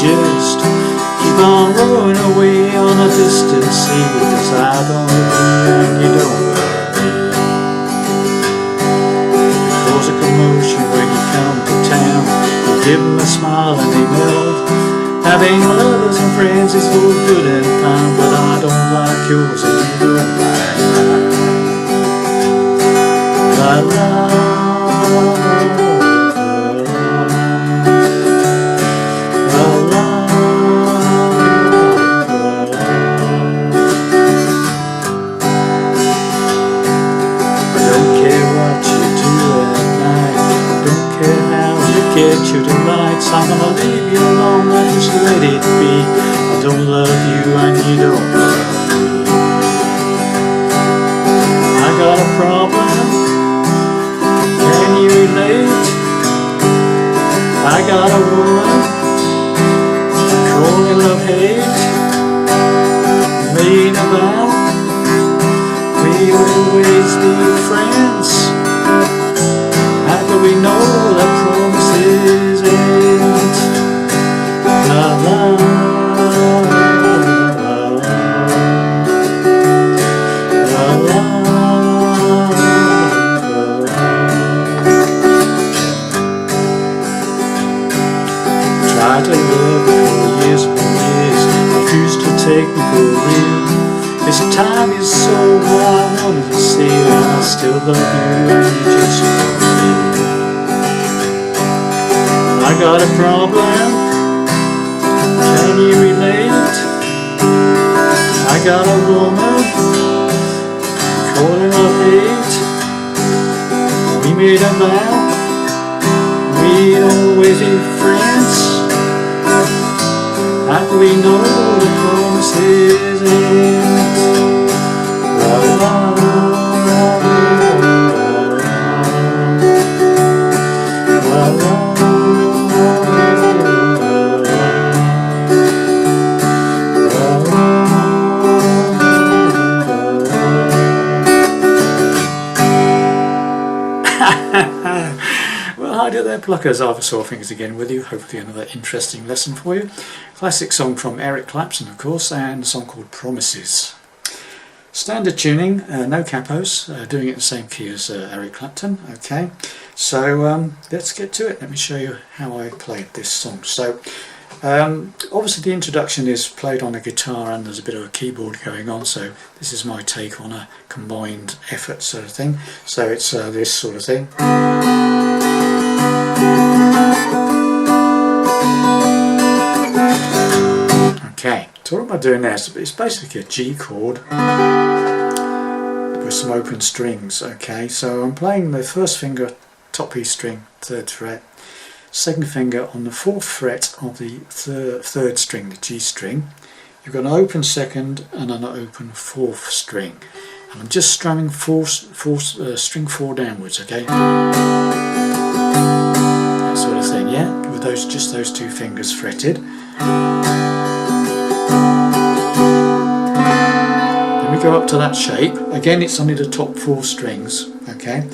just keep on rowing away on a distant sea, 'cause I don't love you and you don't love me. You cause a commotion when you come to town, you give them a smile and they melt. Having lovers and friends is all good and fine, but I don't like yours and you don't like mine. La la. Get you tonight, so I'm gonna leave you alone and just let it be. I don't love you and you don't love me. I got a problem, can you relate? I got a woman, calling love hate. Made a vow, we'll always be friends. How do we know that promises end? La la la la la. Tried to love you for years and years, refused to take me for real. This time is so what I wanted to see, and I still love you and you just love me. I got a problem, can you relate? I got a woman, calling love hate. We made a vow, we'd always be friends. How do we know the promises end? La la la la la. Well, hi there pluckers, Arthur Sawfingers again with you, hopefully another interesting lesson for you. Classic song from Eric Clapton of course, and a song called Promises. Standard tuning, no capos, doing it in the same key as Eric Clapton. Okay, so let's get to it. Let me show you how I played this song. So obviously the introduction is played on a guitar and there's a bit of a keyboard going on, so this is my take on a combined effort sort of thing. So it's this sort of thing. Okay, so what am I doing there? So it's basically a G chord with some open strings. Okay, so I'm playing the first finger top E string, 3rd fret, second finger on the 4th fret of the third string, the G string. You've got an open second and an open 4th string, and I'm just strumming string 4 downwards. Okay, that sort of thing. Yeah, with just those 2 fingers fretted. Then we go up to that shape. Again, it's only the top 4 strings. Okay,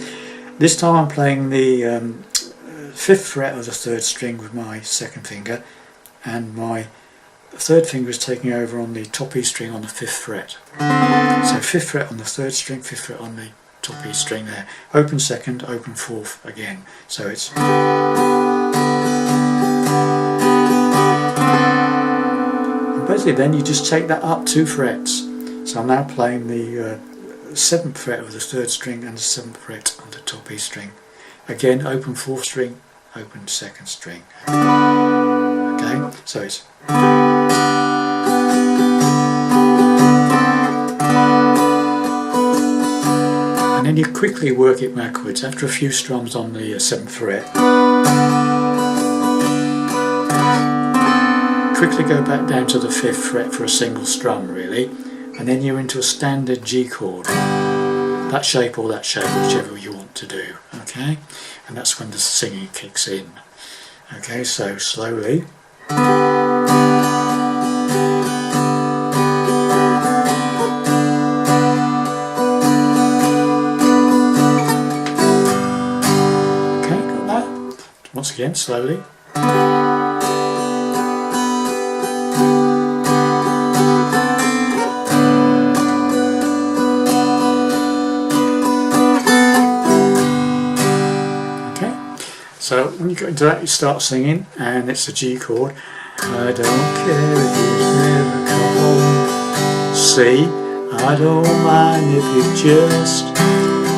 this time I'm playing the 5th fret of the 3rd string with my 2nd finger, and my 3rd finger is taking over on the top E string on the 5th fret. So 5th fret on the 3rd string, 5th fret on the top E string there. Open 2nd, open 4th again. So it's... And basically then you just take that up 2 frets. So I'm now playing the 7th fret of the 3rd string and the 7th fret on the top E string. Again, open 4th string, open 2nd string. Okay, so it's... And then you quickly work it backwards after a few strums on the 7th fret. Quickly go back down to the 5th fret for a single strum really, and then you're into a standard G chord. That shape or that shape, whichever you want to do. Okay, and that's when the singing kicks in. Okay, so slowly. Okay, got that? Once again, slowly. So when you go into that, you start singing, and it's a G chord. I don't care if you never come home. C, I don't mind if you just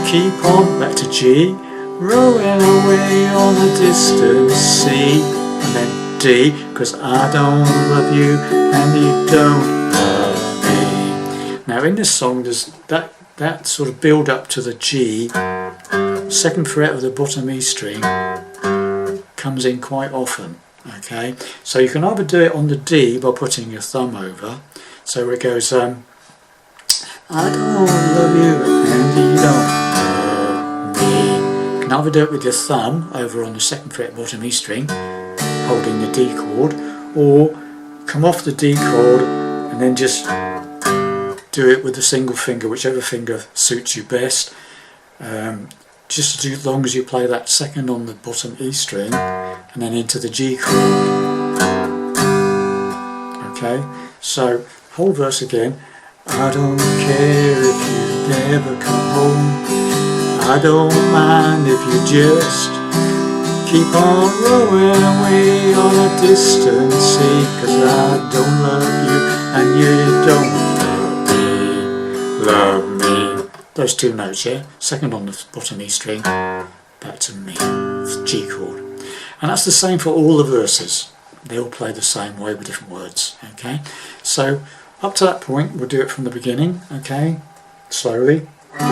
keep on, back to G, rowing away on a distant sea. And then D, because I don't love you and you don't love me. Now in this song there's that sort of build up to the G, second fret of the bottom E string comes in quite often. Okay, so you can either do it on the D by putting your thumb over, so it goes I don't love you and you don't love me. You can either do it with your thumb over on the second fret bottom E string, holding the D chord, or come off the D chord and then just do it with a single finger, whichever finger suits you best. Just as long as you play that second on the bottom E string and then into the G chord. Okay, so whole verse again. I don't care if you never come home. I don't mind if you just keep on rowing away on a distant sea. 'Cause I don't love you and you don't love me. Those two notes, yeah? Second on the bottom E string, back to me, G chord. And that's the same for all the verses. They all play the same way with different words, okay? So up to that point, we'll do it from the beginning, okay? Slowly. I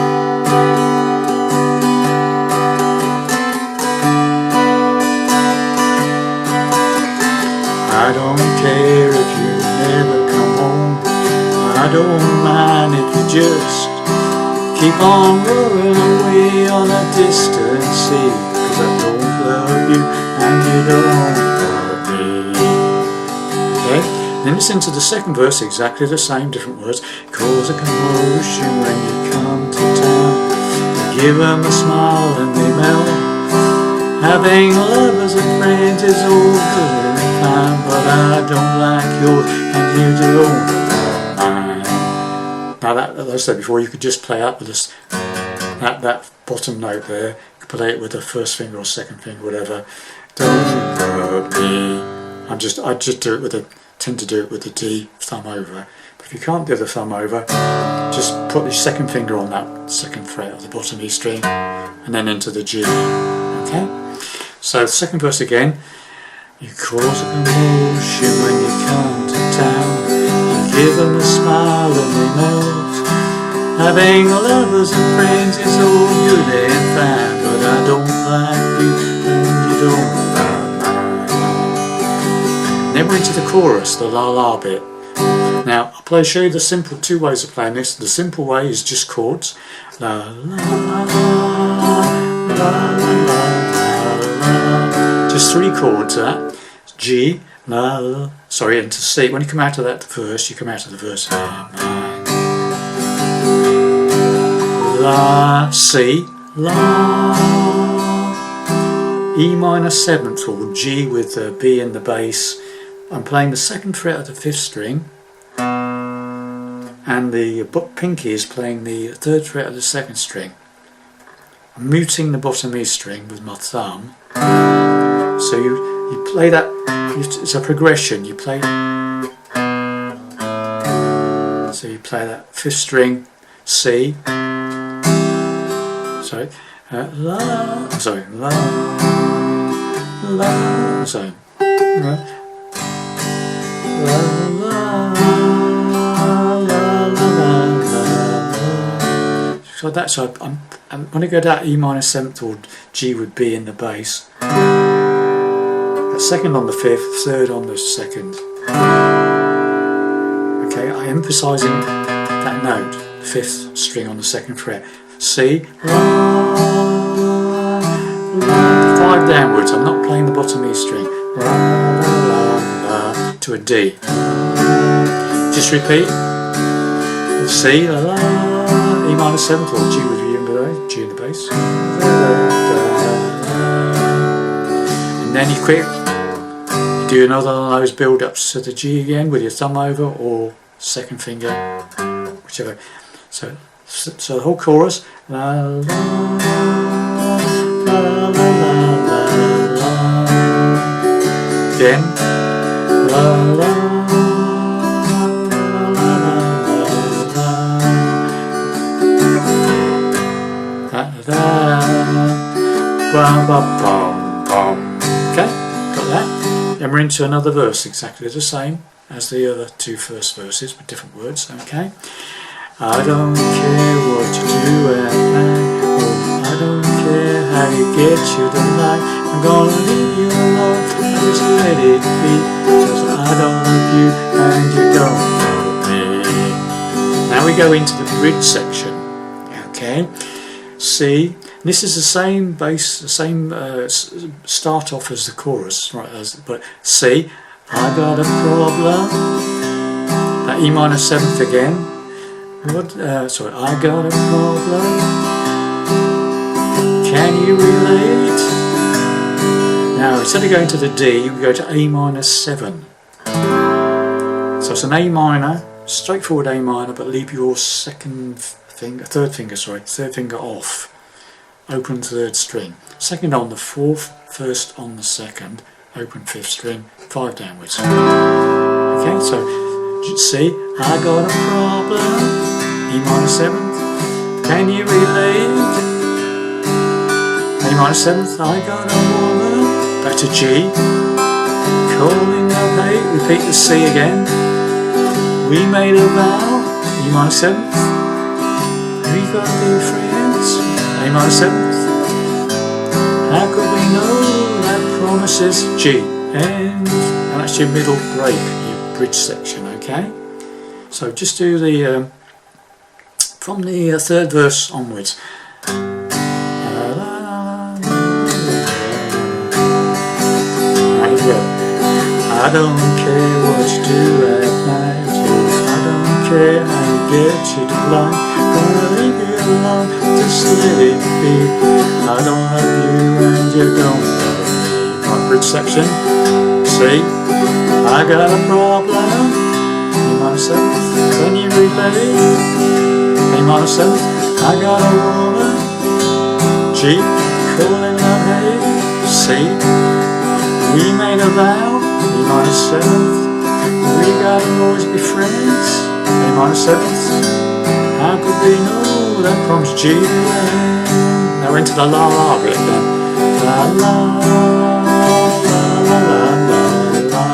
don't care if you never come home. I don't mind if you just keep on rowing away on a distant sea. 'Cause I don't love you and you don't love me. Okay? Then listen to the second verse, exactly the same, different words. Cause a commotion when you come to town. You give them a smile and they melt. Having lovers and friends is all good and fine, but I don't like yours and you don't like mine. Now that, as I said before, you could just play up with this, that bottom note there. You could play it with the first finger or second finger, whatever. Don't love me. I just do it with a, tend to do it with the D, thumb over. But if you can't do the thumb over, just put the second finger on that second fret of the bottom E string and then into the G. Okay? So the second verse again. You cause a commotion when you come to town. You give them a smile and they melt. Having lovers and friends is all good and fine, but I don't like you and you don't like mine. Then we're into the chorus, the la la bit. Now I'll show you the simple two ways of playing this. The simple way is just chords. La la la la la la. Just three chords, that. G, la, la, sorry, and to C. When you come out of that verse, you come out of the verse. La, C, la. E minor 7th chord, G with the B in the bass. I'm playing the second fret of the 5th string, and the pinky is playing the 3rd fret of the 2nd string. I'm muting the bottom E string with my thumb. So you play that, it's a progression, you play, so you play that 5th string, C, sorry, la, sorry, la, la, sorry, la, la, la, la, la. So that's, I'm when I go to that E minor 7th or G with B in the bass, second on the 5th, third on the 2nd. Okay, I'm emphasising that note, the 5th string on the 2nd fret. C, la, la, 5 downwards. I'm not playing the bottom E string. La, la, la, la, to a D. Just repeat. C, la, la, E minor 7th or G with G in the bass. And then you quick. Do another one of those build-ups to the G again with your thumb over or second finger, whichever. So the whole chorus. La, la, la, la, la, la, la. again. La la la la la ba bum bum. Okay, got that. Then we're into another verse, exactly the same as the other two first verses, with different words. Okay. I don't care what you do at night, oh, I don't care how you get you tonight. I'm gonna leave you alone, and just let it be, cause I don't love you and you don't love me. Now we go into the bridge section. Okay, C. This is the same bass, the same start off as the chorus, right? But C. I got a problem. That E minor 7th again. Sorry, I got a problem. Can you relate? Now, instead of going to the D, we go to A minor 7. So it's an A minor, straightforward A minor, but leave your third finger off. Open third string. Second on the fourth, first on the second, open fifth string, 5 downwards. Okay, so C, I got a problem. E minor 7th, can you relate? A minor 7th, I got a woman. Back to G, calling up hate. Repeat the C again. We made a vow. E minor 7th, we got to be friends. A minor 7th, how could we know that promises? G, and that's your middle break, your bridge section. Okay, so just do the from the third verse onwards. I don't care what you do at night, I don't care how you get you to blind. Gonna leave you alone, just let it be. I don't love you and you don't love me. Right, bridge section. See, I got a problem. You might say, can you relate? A minor 7th, I got a woman. G, calling love hate. C, we made a vow. E minor 7th, we gotta always be friends. A minor 7th, how could we know that promise? G, now into the la la bit then. La la la la la la la.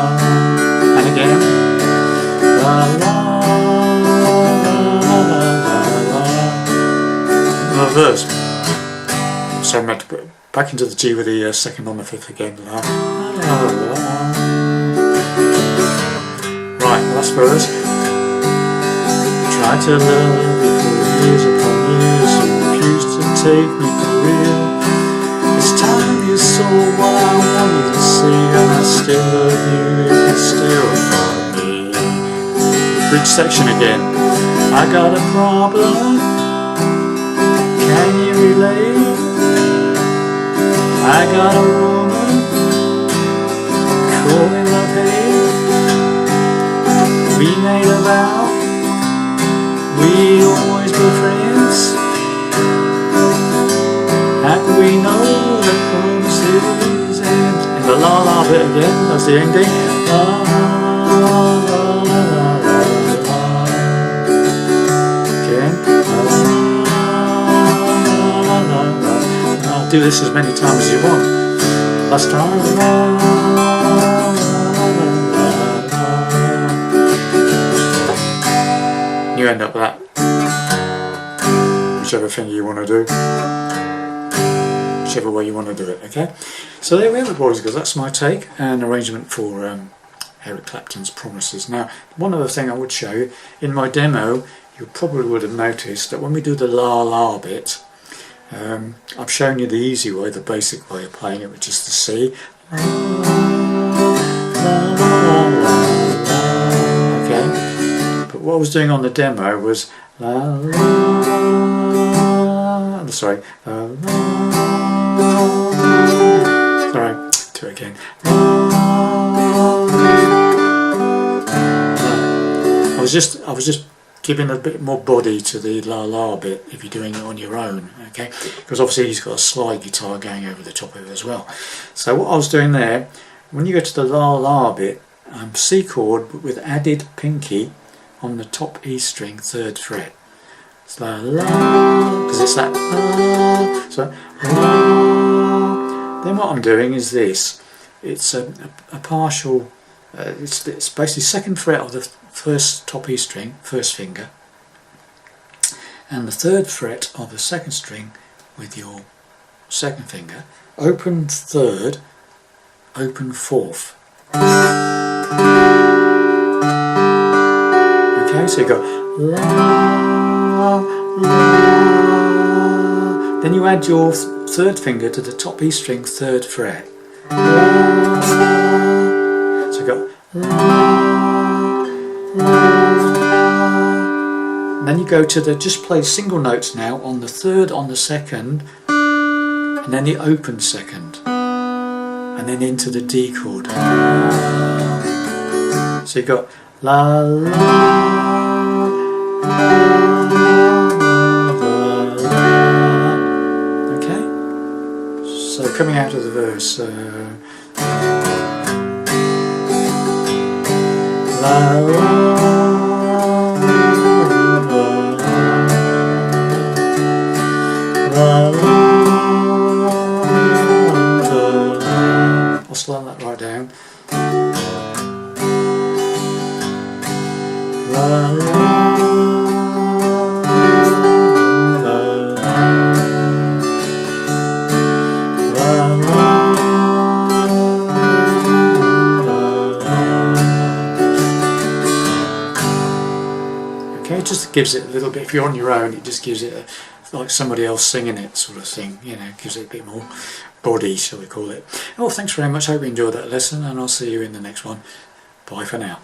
And again. La la. Verse. So I'm going to put back into the G with the second on the fifth again. La, la, la. Right, last verse. Tried to love you for years upon years, you refused to take me for real. It's time you saw what I wanted to see, and I still love you if you still love me. Bridge section again. I got a problem. Can you relate? I got a woman calling love hate. We made a vow, we always be friends. How can we know the promises end? In the la la bit again, that's the ending. La la la la la la. Again. I'll do this as many times as you want. Last time. You end up with that. Whichever thing you want to do. Whichever way you want to do it, okay? So there we have it, boys and girls. That's my take and arrangement for Eric Clapton's Promises. Now, one other thing I would show you, in my demo, you probably would have noticed that when we do the la la bit, I've shown you the easy way, the basic way of playing it, which is the C. Okay, but what I was doing on the demo was sorry, do it again. I was just giving a bit more body to the la la bit if you're doing it on your own, okay? Because obviously he's got a slide guitar going over the top of it as well. So what I was doing there When you go to the la la bit, C chord but with added pinky on the top E string, 3rd fret. It's la la, because it's that la, so la. Then what I'm doing is this. It's a partial, it's basically 2nd fret of the first top E string, 1st finger, and the 3rd fret of the 2nd string with your 2nd finger, open 3rd, open 4th. Okay, so you go la, la. Then you add your 3rd finger to the top E string, 3rd fret. La, so you go la, la. Then you go to the, just play single notes now on the 3rd, on the 2nd, and then the open 2nd, and then into the D chord. So you've got la la, la, la. Okay? So coming out of the verse, la la. I'll slow that right down. La, la, la, la, la, okay, it just gives it a little bit, if you're on your own, it just gives it like somebody else singing it sort of thing, you know, gives it a bit more body, shall we call it. Well, thanks very much, I hope you enjoyed that lesson, and I'll see you in the next one. Bye for now.